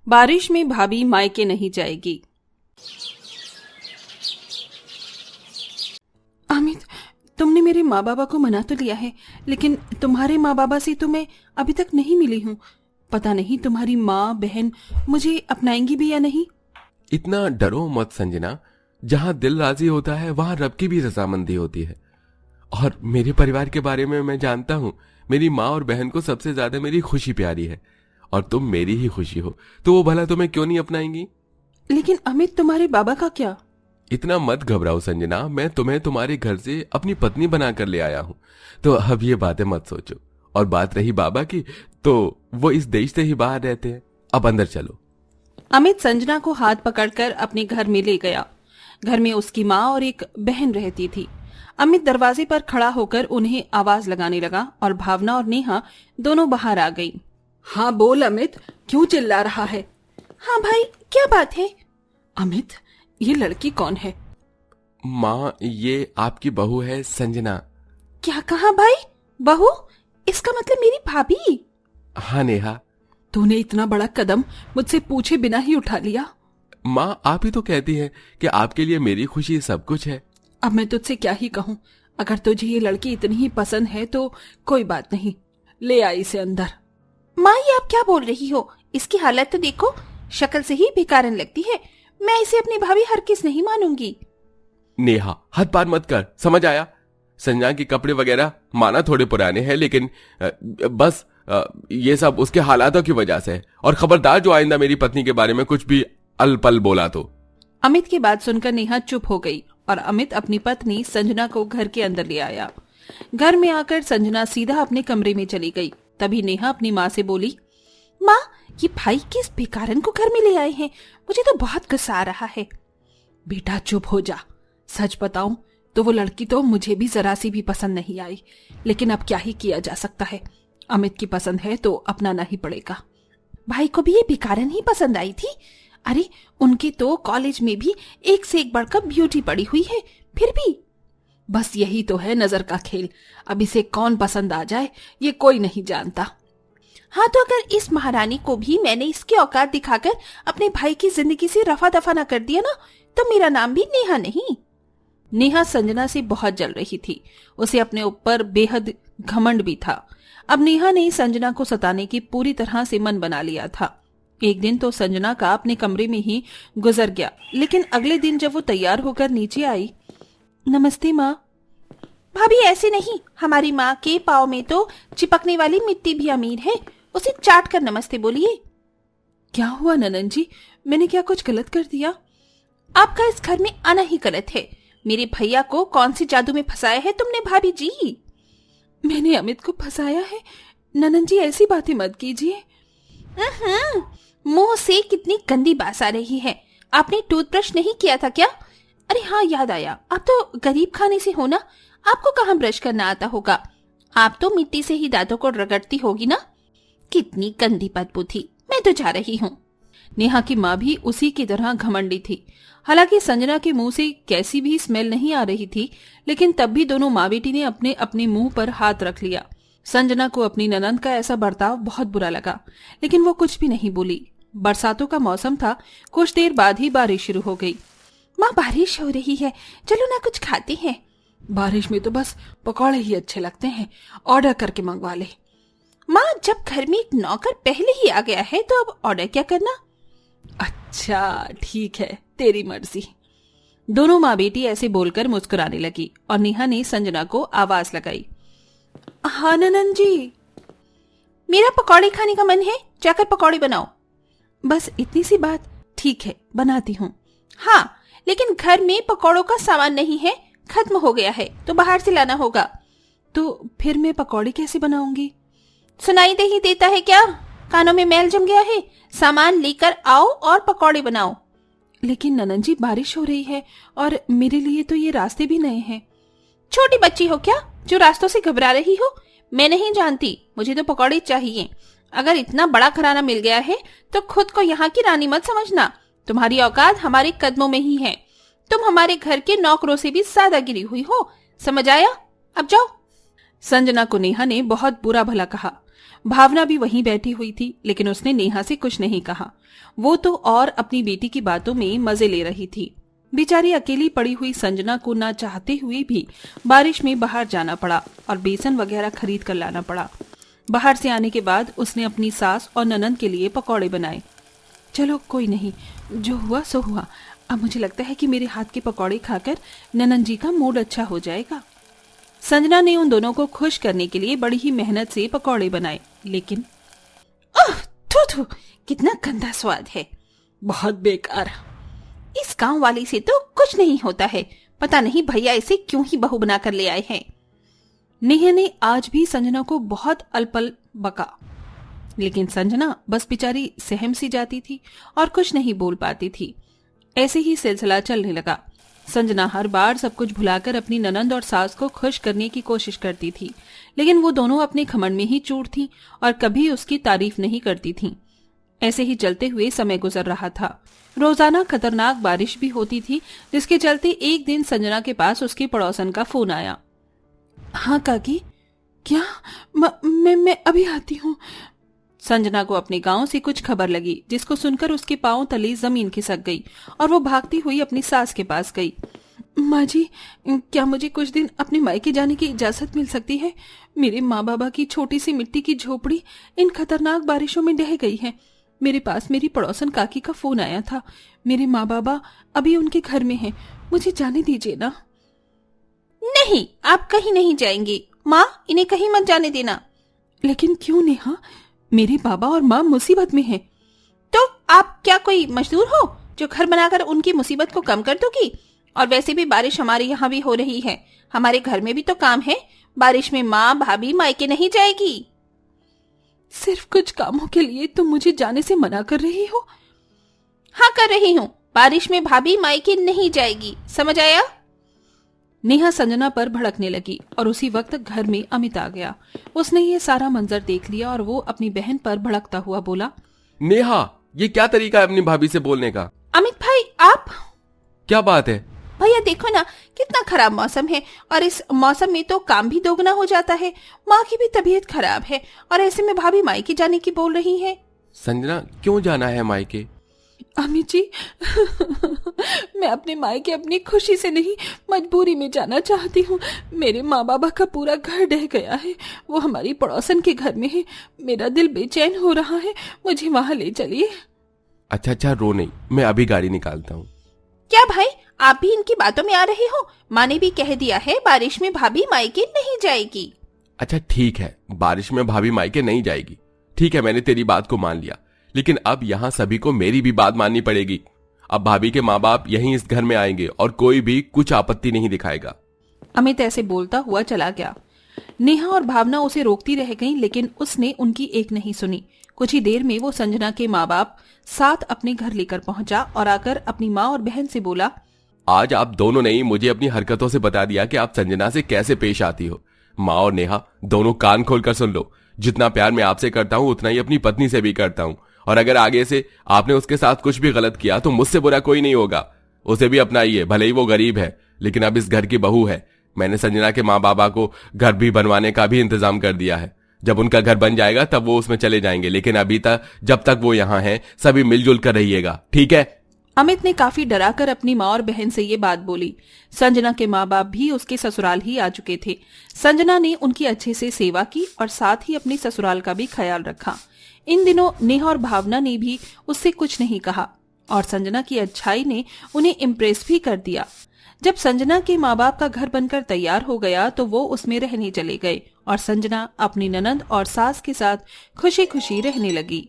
बारिश में भाभी मायके नहीं जाएगी। अमित, तुमने मेरे माँ बाबा को मना तो लिया है, लेकिन तुम्हारे माँ बाबा से तो मैं अभी तक नहीं मिली हूँ। पता नहीं तुम्हारी माँ बहन मुझे अपनाएंगी भी या नहीं। इतना डरो मत संजना, जहां दिल राजी होता है वहां रब की भी रजामंदी होती है। और मेरे परिवार के बारे में मैं जानता हूँ, मेरी माँ और बहन को सबसे ज्यादा मेरी खुशी प्यारी है, और तुम मेरी ही खुशी हो, तो वो भला तुम्हें क्यों नहीं अपनाएंगी। लेकिन अमित, तुम्हारे बाबा का क्या? इतना मत घबराओ संजना, मैं तुम्हें तुम्हारे घर से अपनी पत्नी बनाकर ले आया हूँ, तो अब ये बातें मत सोचो। और बात रही बाबा की, तो वो इस देश से ही बाहर रहते हैं। अब अंदर चलो। अमित संजना को हाथ पकड़कर अपने घर में ले गया। घर में उसकी माँ और एक बहन रहती थी। अमित दरवाजे पर खड़ा होकर उन्हें आवाज लगाने लगा और भावना और नेहा दोनों बाहर आ गई। हाँ बोल अमित, क्यों चिल्ला रहा है? हाँ भाई, क्या बात है? अमित, ये लड़की कौन है? माँ, ये आपकी बहू है संजना। क्या कहा भाई? बहू? इसका मतलब मेरी भाभी? हाँ नेहा। तूने इतना बड़ा कदम मुझसे पूछे बिना ही उठा लिया। माँ, आप ही तो कहती हैं कि आपके लिए मेरी खुशी सब कुछ है। अब मैं तुझसे क्या ही कहूँ। अगर तुझे ये लड़की इतनी ही पसंद है तो कोई बात नहीं, ले आई इसे अंदर। माँ, ये आप क्या बोल रही हो? इसकी हालत तो देखो, शक्ल से ही भिखारन लगती है। मैं इसे अपनी भाभी हरगिज़ नहीं मानूंगी। नेहा, हद पार मत कर, समझ आया? संजना के कपड़े वगैरह माना थोड़े पुराने हैं, लेकिन बस ये सब उसके हालातों की वजह से है। और खबरदार जो आइंदा मेरी पत्नी के बारे में कुछ भी अलपल बोला तो। अमित की बात सुनकर नेहा चुप हो गई और अमित अपनी पत्नी संजना को घर के अंदर ले आया। घर में आकर संजना सीधा अपने कमरे में चली गई। तभी नेहा अपनी माँ से बोली, माँ, ये भाई किस बेकारन को घर में ले आए हैं? मुझे तो बहुत गुस्सा आ रहा है। बेटा चुप हो जा। सच बताऊं तो वो लड़की तो मुझे भी जरा सी भी पसंद नहीं आई, लेकिन अब क्या ही किया जा सकता है। अमित की पसंद है तो अपनाना ही पड़ेगा। भाई को भी ये बेकारन ही पसंद आई थी। अरे, उनके तो कॉलेज में भी एक से एक बढ़कर ब्यूटी पड़ी हुई है, फिर भी बस यही तो है नजर का खेल। अब इसे कौन पसंद आ जाए ये कोई नहीं जानता। हाँ, तो अगर इस महारानी को भी मैंने इसकी औकात दिखाकर अपने भाई की जिंदगी से रफा दफा न कर दिया ना, तो मेरा नाम भी नेहा नहीं। नेहा संजना से बहुत जल रही थी। उसे अपने ऊपर बेहद घमंड भी था। अब नेहा ने संजना को सताने की पूरी तरह से मन बना लिया था। एक दिन तो संजना का अपने कमरे में ही गुजर गया, लेकिन अगले दिन जब वो तैयार होकर नीचे आई, नमस्ते माँ। भाभी, ऐसे नहीं, हमारी माँ के पाँव में तो चिपकने वाली मिट्टी भी अमीर है, उसे चाट कर नमस्ते बोलिए। क्या हुआ ननन जी, मैंने क्या कुछ गलत कर दिया? आपका इस घर में आना ही गलत है। मेरे भैया को कौन सी जादू में फंसाया है तुमने भाभी जी? मैंने अमित को फंसाया है? ननन जी, ऐसी बातें मत कीजिए। मुंह से कितनी गंदी बात आ रही है। आपने टूथब्रश नहीं किया था क्या? अरे हाँ, याद आया, आप तो गरीब खाने से हो ना, आपको कहाँ ब्रश करना आता होगा। आप तो मिट्टी से ही दांतों को रगड़ती होगी ना। कितनी गंदी बदबू थी। मैं तो जा रही हूँ। नेहा की माँ भी उसी की तरह घमंडी थी। हालांकि संजना के मुंह से कैसी भी स्मेल नहीं आ रही थी, लेकिन तब भी दोनों माँ बेटी ने अपने अपने मुंह पर हाथ रख लिया। संजना को अपनी ननंद का ऐसा बर्ताव बहुत बुरा लगा, लेकिन वो कुछ भी नहीं बोली। बरसातों का मौसम था। कुछ देर बाद ही बारिश शुरू हो गई। माँ, बारिश हो रही है, चलो ना कुछ खाते हैं। बारिश में तो बस पकौड़े ही अच्छे लगते हैं, ऑर्डर करके मंगवा ले। माँ, जब घर में एक नौकर पहले ही आ गया है तो अब ऑर्डर क्या करना? अच्छा ठीक है, तेरी मर्जी। दोनों माँ बेटी ऐसे बोलकर मुस्कुराने लगी और नेहा ने संजना को आवाज लगाई, हाँ ननन जी, मेरा पकौड़े खाने का मन है, जाकर पकौड़े बनाओ। बस इतनी सी बात? ठीक है, बनाती हूँ। हाँ, लेकिन घर में पकौड़ों का सामान नहीं है, खत्म हो गया है, तो बाहर से लाना होगा। तो फिर मैं पकौड़े कैसे बनाऊंगी? सुनाई दे ही देता है क्या? कानों में मैल जम गया है? सामान लेकर आओ और पकौड़े बनाओ। लेकिन ननन जी, बारिश हो रही है और मेरे लिए तो ये रास्ते भी नए हैं। छोटी बच्ची हो क्या जो रास्तों से घबरा रही हो? मैं नहीं जानती, मुझे तो पकौड़े चाहिए। अगर इतना बड़ा घराना मिल गया है तो खुद को यहाँ की रानी मत समझना। तुम्हारी औकात हमारे कदमों में ही है। तुम हमारे घर के नौकरों से भी ज्यादा गिरी हुई हो, समझ आया? अब जाओ। संजना को नेहा ने बहुत बुरा भला कहा। भावना भी वहीं बैठी हुई थी, लेकिन उसने नेहा से कुछ नहीं कहा। वो तो और अपनी बेटी की बातों में मजे ले रही थी। बेचारी अकेली पड़ी हुई संजना को ना चाहते हुए भी बारिश में बाहर जाना पड़ा और बेसन वगैरह खरीद कर लाना पड़ा। बाहर से आने के बाद उसने अपनी सास और ननंद के लिए पकौड़े बनाए। चलो कोई नहीं, जो हुआ सो हुआ। अब मुझे लगता है कि मेरे हाथ के पकौड़े खाकर ननंद जी का मूड अच्छा हो जाएगा। संजना ने उन दोनों को खुश करने के लिए बड़ी ही मेहनत से पकौड़े बनाए, लेकिन थू थू, कितना गंदा स्वाद है, बहुत बेकार। इस गांव वाली से तो कुछ नहीं होता है, पता नहीं भैया इसे क्यों ही बहू बनाकर ले आए हैं। नेहा ने आज भी संजना को बहुत अलपल बका, लेकिन संजना बस बेचारी सहम सी जाती थी और कुछ नहीं बोल पाती थी। ऐसे ही सिलसिला चलने लगा। संजना हर बार सब कुछ भुलाकर अपनी ननंद और सास को खुश करने की कोशिश करती थी, लेकिन वो दोनों अपने घमंड में ही चूर थीं और कभी उसकी तारीफ नहीं करती थीं। ऐसे ही चलते हुए समय गुजर रहा था। रोजाना खतरनाक बारिश भी होती थी, जिसके चलते एक दिन संजना के पास उसकी पड़ोसन का फोन आया। हाँ काकी, क्या? मैं अभी आती हूँ। संजना को अपने गांव से कुछ खबर लगी, जिसको सुनकर उसके पांव तले जमीन खिसक गई और वो भागती हुई अपनी सास के पास गई। माँ जी, क्या मुझे कुछ दिन अपने मायके जाने की इजाजत मिल सकती है? मेरे माँ बाबा की छोटी सी मिट्टी की झोपड़ी इन खतरनाक बारिशों में ढह गई है। मेरे पास मेरी पड़ोसन काकी का फोन आया था। मेरे माँ बाबा अभी उनके घर में हैं, मुझे जाने दीजिए ना। नहीं, आप कहीं नहीं जाएंगी माँ, इन्हें कहीं मत जाने देना। लेकिन क्यों नेहा, मेरे बाबा और माँ मुसीबत में हैं। तो आप क्या कोई मजदूर हो जो घर बनाकर उनकी मुसीबत को कम कर दोगी? और वैसे भी बारिश हमारे यहाँ भी हो रही है, हमारे घर में भी तो काम है। बारिश में माँ भाभी मायके नहीं जाएगी। सिर्फ कुछ कामों के लिए तुम मुझे जाने से मना कर रही हो? हाँ कर रही हूँ, बारिश में भाभी मायके नहीं जाएगी, समझ आया? नेहा संजना पर भड़कने लगी और उसी वक्त घर में अमित आ गया। उसने ये सारा मंजर देख लिया और वो अपनी बहन पर भड़कता हुआ बोला, नेहा, ये क्या तरीका है अपनी भाभी से बोलने का? अमित भाई आप? क्या बात है? भैया देखो ना, कितना खराब मौसम है और इस मौसम में तो काम भी दोगुना हो जाता है। माँ की भी तबीयत खराब है और ऐसे में भाभी मायके जाने की बोल रही है। संजना, क्यों जाना है मायके? अमित जी, मैं अपने मायके अपनी खुशी से नहीं, मजबूरी में जाना चाहती हूँ। मेरे माँ बाबा का पूरा घर ढह गया है, वो हमारी पड़ोसन के घर में है। मेरा दिल बेचैन हो रहा है, मुझे वहाँ ले चलिए। अच्छा, रो नहीं, मैं अभी गाड़ी निकालता हूँ। क्या भाई, आप भी इनकी बातों में आ रहे हो? माँ ने भी कह दिया है बारिश में भाभी मायके नहीं जाएगी। अच्छा ठीक है, बारिश में भाभी मायके नहीं जाएगी, ठीक है, मैंने तेरी बात को मान लिया, लेकिन अब यहाँ सभी को मेरी भी बात माननी पड़ेगी। अब भाभी के माँ बाप यहीं इस घर में आएंगे और कोई भी कुछ आपत्ति नहीं दिखाएगा। अमित ऐसे बोलता हुआ चला गया। नेहा और भावना उसे रोकती रह गईं, लेकिन उसने उनकी एक नहीं सुनी। कुछ ही देर में वो संजना के माँ बाप साथ अपने घर लेकर पहुंचा और आकर अपनी माँ और बहन से बोला, आज आप दोनों ने ही मुझे अपनी हरकतों से बता दिया कि आप संजना से कैसे पेश आती हो। माँ और नेहा, दोनों कान खोलकर सुन लो, जितना प्यार मैं आपसे करता हूँ उतना ही अपनी पत्नी से भी करता हूँ, और अगर आगे से आपने उसके साथ कुछ भी गलत किया तो मुझसे बुरा कोई नहीं होगा। उसे भी अपनाइए, भले ही वो गरीब है, लेकिन अब इस घर की बहू है। मैंने संजना के माँ बाबा को घर भी बनवाने का भी इंतजाम कर दिया है। जब उनका घर बन जाएगा तब वो उसमें चले जाएंगे, लेकिन अभी तक जब तक वो यहाँ है सभी मिलजुल कर रहिएगा, ठीक है? अमित ने काफी डराकर अपनी माँ और बहन से ये बात बोली। संजना के माँ बाप भी उसके ससुराल ही आ चुके थे। संजना ने उनकी अच्छे से सेवा की और साथ ही अपने ससुराल का भी ख्याल रखा। इन दिनों नेहा और भावना ने भी उससे कुछ नहीं कहा और संजना की अच्छाई ने उन्हें इम्प्रेस भी कर दिया। जब संजना के माँ बाप का घर बनकर तैयार हो गया तो वो उसमें रहने चले गए और संजना अपनी ननंद और सास के साथ खुशी खुशी रहने लगी।